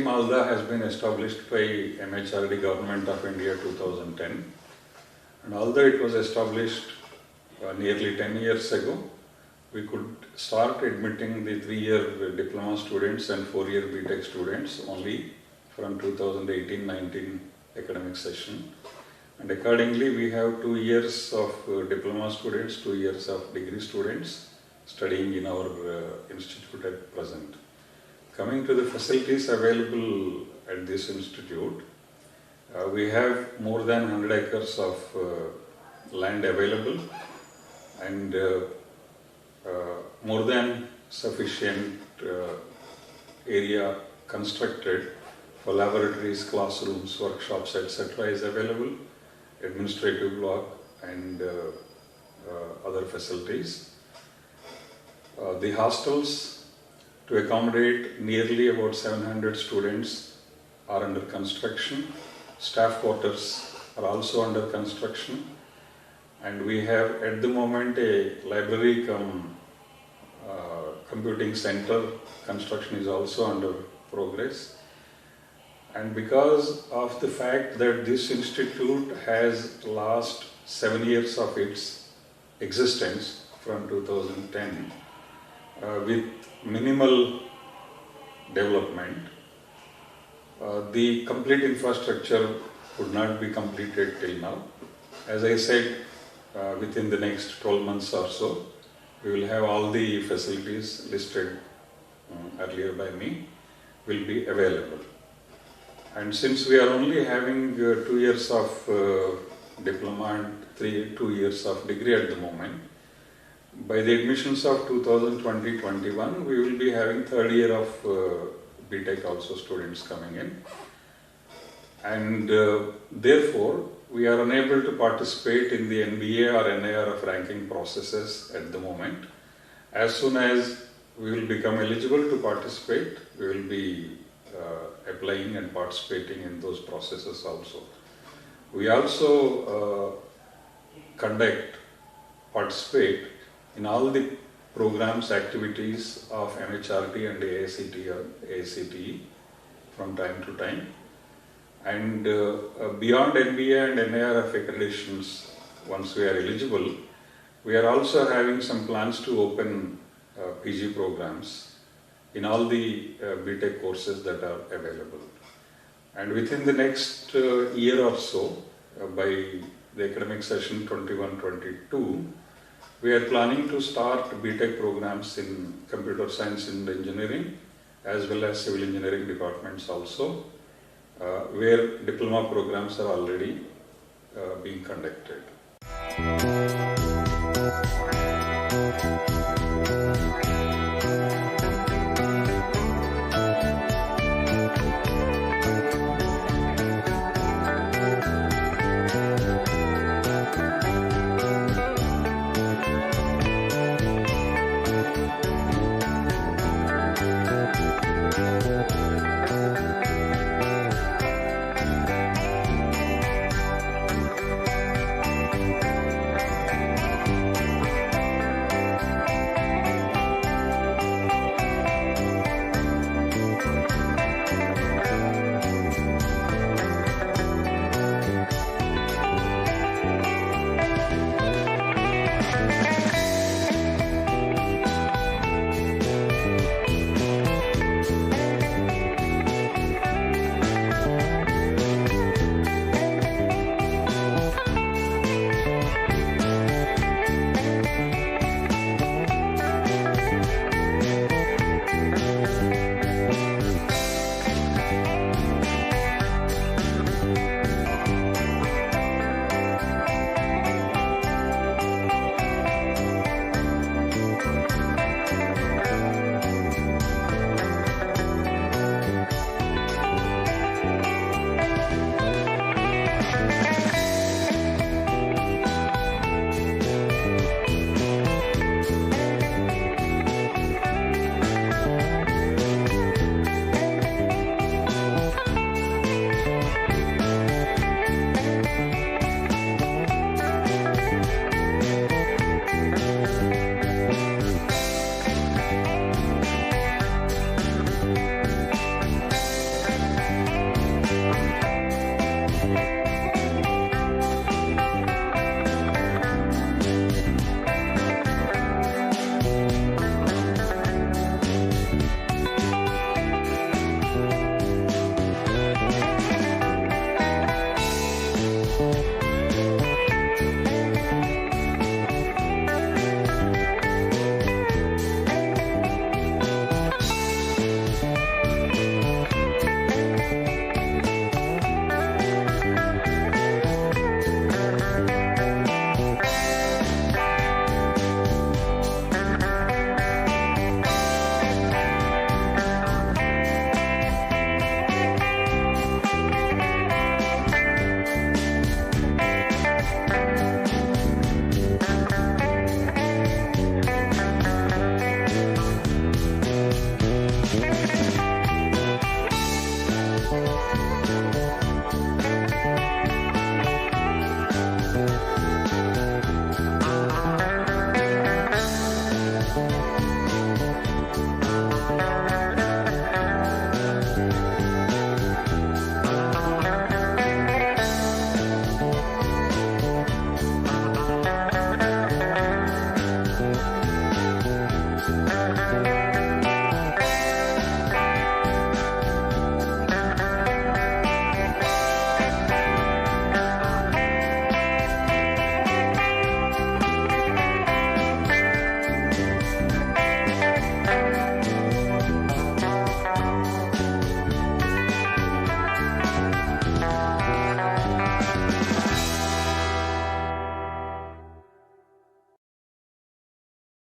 Malda has been established by MHRD Government of India 2010, and although it was established nearly 10 years ago, we could start admitting the 3-year diploma students and 4-year BTech students only from 2018-19 academic session. And accordingly, we have 2 years of diploma students, 2 years of degree students studying in our institute at present. Coming to the facilities available at this institute, we have more than 100 acres of land available and more than sufficient area constructed for laboratories, classrooms, workshops, etc. is available, administrative block and other facilities. The hostels to accommodate nearly about 700 students are under construction. Staff quarters are also under construction, and we have at the moment a library computing center construction is also under progress. And because of the fact that this institute has last 7 years of its existence from 2010 with minimal development, the complete infrastructure could not be completed till now. As I said, within the next 12 months or so, we will have all the facilities listed earlier by me will be available. And since we are only having 2 years of diploma and 2 years of degree at the moment, by the admissions of 2020-21, we will be having 3rd year of BTech also students coming in. And therefore, we are unable to participate in the NBA or NIRF ranking processes at the moment. As soon as we will become eligible to participate, we will be applying and participating in those processes also. We also participate in all the programs, activities of MHRD and AICTE from time to time. And beyond NBA and NIRF accreditations, once we are eligible, we are also having some plans to open PG programs in all the BTech courses that are available. And within the next year or so, by the academic session 21-22, we are planning to start BTech programs in computer science and engineering as well as civil engineering departments also, where diploma programs are already being conducted.